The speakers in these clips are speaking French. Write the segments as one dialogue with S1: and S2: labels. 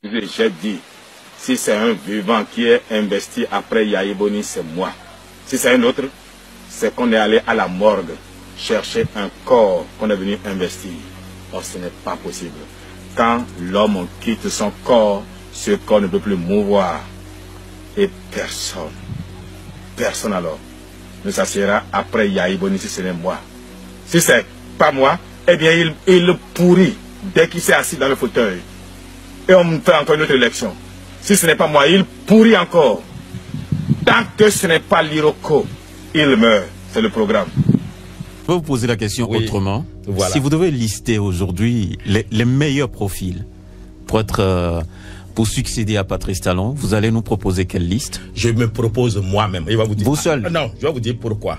S1: J'ai dit, si c'est un vivant qui est investi après Yahi Boni, c'est moi. Si c'est un autre, c'est qu'on est allé à la morgue chercher un corps qu'on est venu investir. Or, ce n'est pas possible. Quand l'homme quitte son corps, ce corps ne peut plus mouvoir. Et personne alors, ne s'assiera après Yahi Boni si ce n'est moi. Si c'est pas moi, eh bien il le pourrit dès qu'il s'est assis dans le fauteuil. Et on me fait encore une autre élection. Si ce n'est pas moi, il pourrit encore. Tant que ce n'est pas l'Iroko, il meurt. C'est le programme.
S2: Je vais vous poser la question autrement.
S3: Voilà.
S2: Si vous devez lister aujourd'hui les meilleurs profils pour succéder à Patrice Talon, vous allez nous proposer quelle liste?
S3: Je me propose moi-même. Il va vous dire.
S2: Vous seul?
S3: Non, je vais vous dire pourquoi.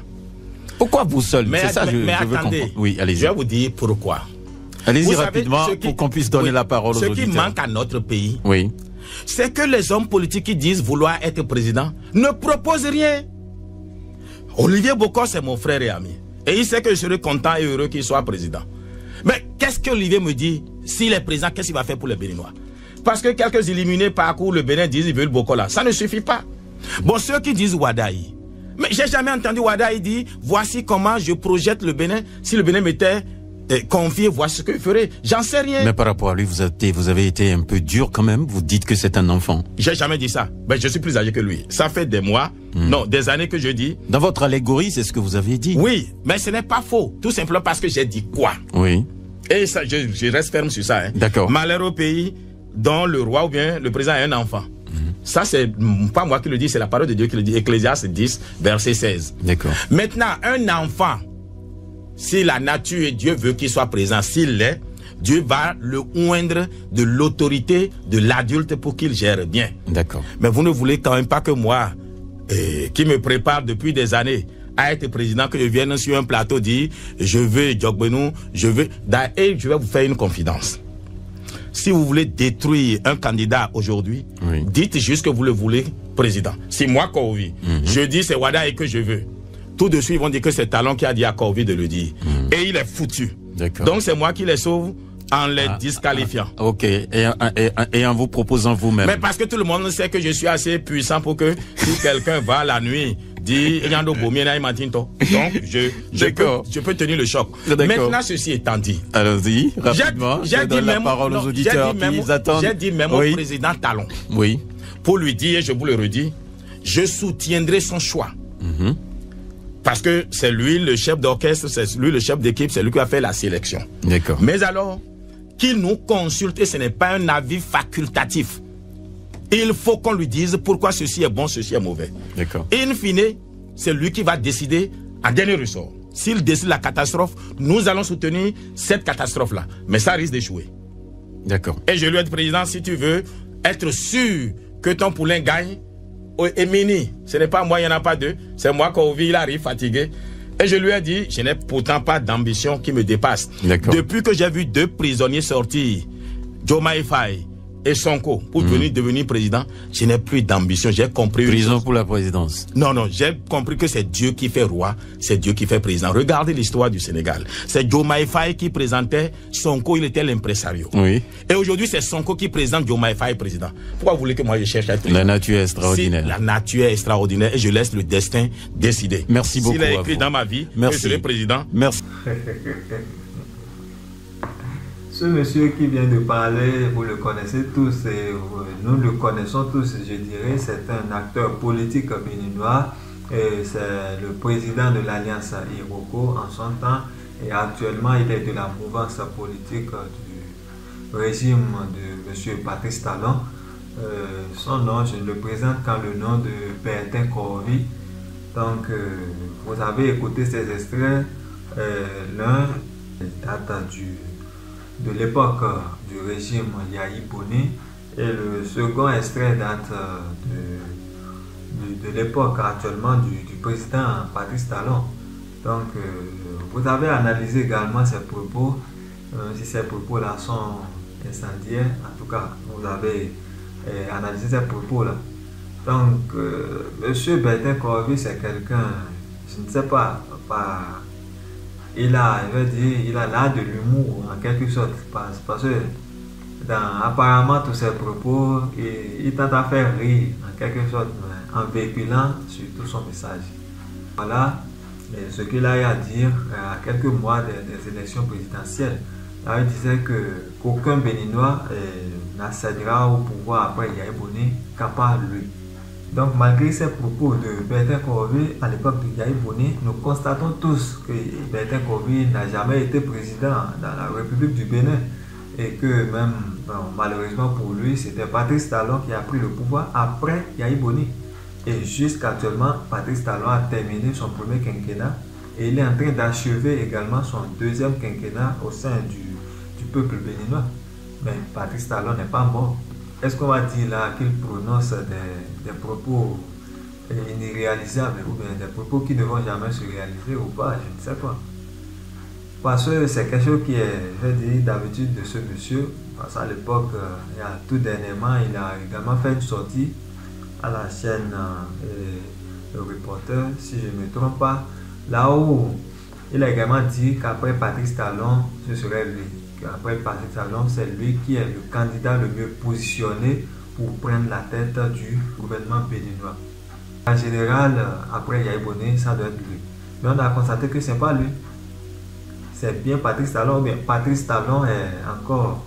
S2: Pourquoi vous seul?
S3: Mais,
S2: c'est ça, je veux comprendre. Oui, allez-y.
S3: Je vais vous dire pourquoi.
S2: Allez-y rapidement pour qu'on puisse donner la parole aux auditeurs.
S3: Ce qui manque à notre pays,
S2: oui,
S3: c'est que les hommes politiques qui disent vouloir être président ne proposent rien. Olivier Bokor, c'est mon frère et ami. Et il sait que je serai content et heureux qu'il soit président. Mais qu'est-ce qu'Olivier me dit? S'il est président, qu'est-ce qu'il va faire pour les Béninois? Parce que quelques illuminés parcourent le Bénin disent qu'ils veulent Bokor là. Ça ne suffit pas. Bon, ceux qui disent Wadaï. Mais j'ai jamais entendu Wadaï dire voici comment je projette le Bénin. Si le Bénin m'était confié, voici ce que je ferais. J'en sais rien.
S2: Mais par rapport à lui, vous avez été un peu dur quand même. Vous dites que c'est un enfant.
S3: J'ai jamais dit ça. Ben, je suis plus âgé que lui. Ça fait des mois, non, des années que je dis.
S2: Dans votre allégorie, c'est ce que vous avez dit.
S3: Oui, mais ce n'est pas faux. Tout simplement parce que j'ai dit quoi.
S2: Oui.
S3: Et ça, je reste ferme sur ça. Hein.
S2: D'accord.
S3: Malheur au pays dont le roi ou bien le président est un enfant. Ça, c'est pas moi qui le dis, c'est la parole de Dieu qui le dit. Ecclésiaste 10, verset 16.
S2: D'accord.
S3: Maintenant, un enfant, si la nature et Dieu veut qu'il soit présent, s'il l'est, Dieu va le oindre de l'autorité de l'adulte pour qu'il gère bien.
S2: D'accord.
S3: Mais vous ne voulez quand même pas que moi, qui me prépare depuis des années à être président, que je vienne sur un plateau dire je veux Djokbenou, je veux... Et je vais vous faire une confidence. Si vous voulez détruire un candidat aujourd'hui, dites juste que vous le voulez président. Si moi, Corvi, je dis c'est Wadaï que je veux, tout de suite ils vont dire que c'est Talon qui a dit à Corvi de le dire. Et il est foutu. Donc c'est moi qui les sauve en les disqualifiant.
S2: Ok, et en vous proposant vous-même.
S3: Mais parce que tout le monde sait que je suis assez puissant pour que si quelqu'un va la nuit dit donc je peux tenir le choc. Maintenant, ceci étant dit,
S2: allons-y rapidement. J'ai dit la parole aux auditeurs qui attendent.
S3: J'ai dit même au président Talon.
S2: Oui.
S3: Pour lui dire, je vous le redis, je soutiendrai son choix. Parce que c'est lui le chef d'orchestre, c'est lui le chef d'équipe, c'est lui qui a fait la sélection.
S2: D'accord.
S3: Mais alors, qu'il nous consulte, et ce n'est pas un avis facultatif. Il faut qu'on lui dise pourquoi ceci est bon, ceci est mauvais.
S2: D'accord.
S3: Et in fine, c'est lui qui va décider en dernier ressort. S'il décide la catastrophe, nous allons soutenir cette catastrophe-là. Mais ça risque d'échouer.
S2: D'accord.
S3: Et je lui ai dit, président, si tu veux être sûr que ton poulain gagne, et Mini, ce n'est pas moi, il n'y en a pas deux. C'est moi, Kovi, il arrive fatigué. Et je lui ai dit, je n'ai pourtant pas d'ambition qui me dépasse. Depuis que j'ai vu deux prisonniers sortir, Diomaye Faye et Sonko, pour venir devenir président, je n'ai plus d'ambition. J'ai compris.
S2: Prison pour la présidence.
S3: Non, non, j'ai compris que c'est Dieu qui fait roi, c'est Dieu qui fait président. Regardez l'histoire du Sénégal. C'est Diomaye Faye qui présentait Sonko, il était l'impresario.
S2: Oui.
S3: Et aujourd'hui, c'est Sonko qui présente Diomaye Faye président. Pourquoi vous voulez que moi je cherche à être président?
S2: La nature est extraordinaire.
S3: Si la nature est extraordinaire et je laisse le destin décider.
S2: Merci beaucoup.
S3: S'il est écrit dans ma vie que je serai président.
S2: Merci.
S4: Ce monsieur qui vient de parler, vous le connaissez tous, et nous le connaissons tous, je dirais, c'est un acteur politique béninois, c'est le président de l'Alliance Iroko en son temps, et actuellement il est de la mouvance politique du régime de M. Patrice Talon. Son nom, je ne le présente qu'en le nom de Bertin Corvi. Donc, vous avez écouté ces extraits, l'un date de l'époque du régime Yahi Boni et le second extrait date de l'époque actuellement du président Patrice Talon. Donc vous avez analysé également ces propos, si ces propos-là sont incendiaires, en tout cas vous avez analysé ces propos-là. Donc M. Bertin Corvi, c'est quelqu'un, je ne sais pas, il a l'art de l'humour en quelque sorte, parce que apparemment tous ces propos, il tente à faire rire en quelque sorte, en véhiculant surtout son message. Voilà ce qu'il a eu à dire à quelques mois des élections présidentielles. Là, il disait qu'aucun Béninois n'accédera au pouvoir après Yaya Boni qu'à part lui. Donc, malgré ces propos de Bertin Corvée à l'époque de Yaya Boni, nous constatons tous que Bertin Corvée n'a jamais été président dans la République du Bénin et que même, malheureusement pour lui, c'était Patrice Talon qui a pris le pouvoir après Yaya Boni. Et jusqu'actuellement, Patrice Talon a terminé son premier quinquennat et il est en train d'achever également son deuxième quinquennat au sein du peuple béninois. Mais Patrice Talon n'est pas mort. Est-ce qu'on va dire là qu'il prononce des propos irréalisables ou bien des propos qui ne vont jamais se réaliser ou pas? Je ne sais pas. Parce que c'est quelque chose qui est, je dis, d'habitude de ce monsieur. Parce qu'à l'époque, tout dernièrement, il a également fait une sortie à la chaîne Le Reporter, si je ne me trompe pas, là où il a également dit qu'après Patrice Talon, ce serait lui. Qu'après Patrice Talon, c'est lui qui est le candidat le mieux positionné pour prendre la tête du gouvernement béninois. En général, après Yaya Boni, ça doit être lui. Mais on a constaté que ce n'est pas lui. C'est bien Patrice Talon, ou bien Patrice Talon est encore,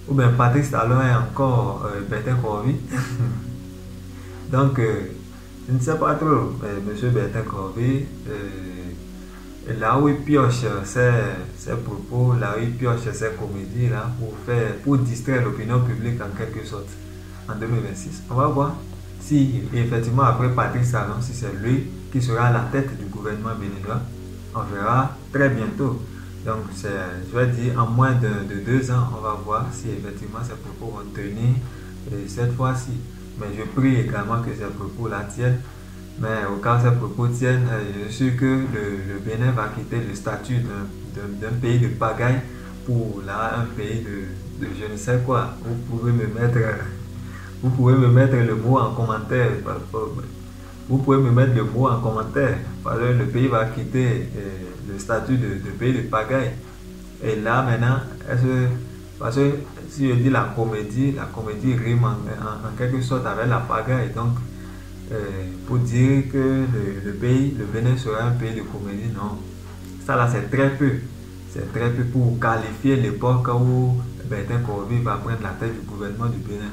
S4: ou bien Patrice Talon est encore Bertin Corvée. Donc, je ne sais pas trop, M. Bertin Corvée, là où il pioche ses propos, là où il pioche ses comédies, là, pour distraire l'opinion publique en quelque sorte, en 2026. On va voir si effectivement après Patrice Talon, si c'est lui qui sera à la tête du gouvernement béninois. On verra très bientôt. Donc, je vais dire, en moins de 2 ans, on va voir si effectivement ces propos vont tenir cette fois-ci. Mais je prie également que ces propos-là tiennent. Mais au cas où ces propos tiennent, je suis sûr que le Bénin va quitter le statut d'un pays de pagaille pour là un pays de je ne sais quoi. Vous pouvez me mettre le mot en commentaire. Vous pouvez me mettre le mot en commentaire. Parce que le pays va quitter le statut de pays de pagaille. Et là maintenant, parce que si je dis la comédie rime en quelque sorte avec la pagaille. Donc, pour dire que le Bénin sera un pays de comédie, non. Ça là, c'est très peu. C'est très peu pour qualifier l'époque où Bertin Corvée va prendre la tête du gouvernement du Bénin.